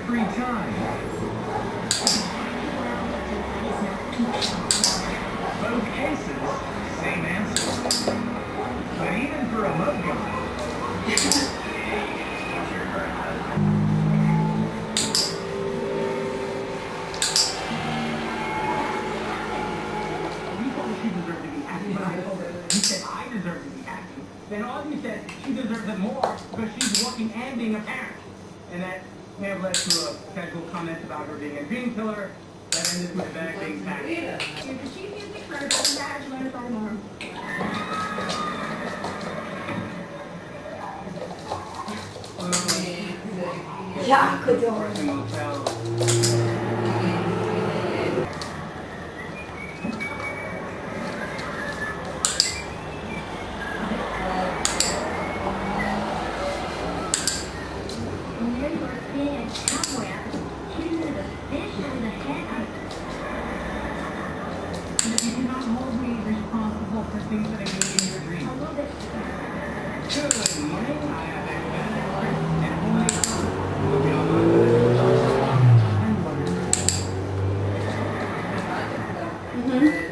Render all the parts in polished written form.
free time. Both cases, same answer. But even for a mud gun. Then Audrey said she deserves it more because she's working and being a parent. And that may have led to a casual comment about her being a dream killer that ended with the bag being packed. You're the chief music nerd, doesn't matter to learn it by tomorrow. Ja, kudong. Working motel. You cannot hold me responsible for things that I made in your dreams. Good morning. I have a better and only will be on my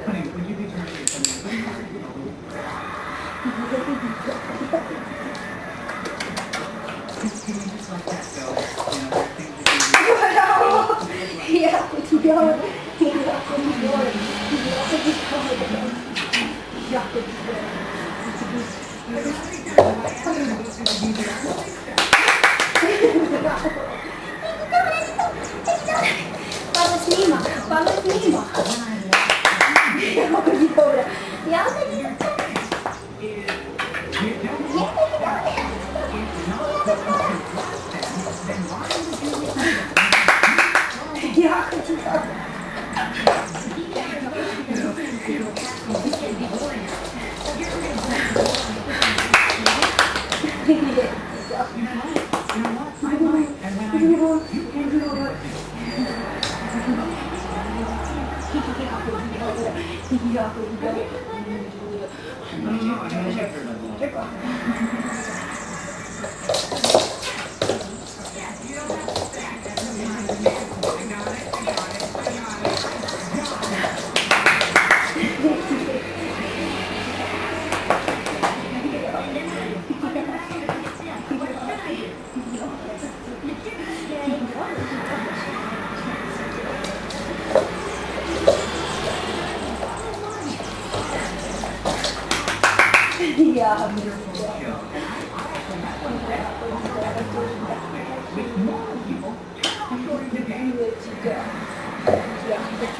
Honey, would you be turning to me? Can you just let that go? You know, there are things that you Ja, kudong. Ja, kudong. Ja, Palas Lima. Palas Lima. Ja, Ja, with more people according to Daniel. ja.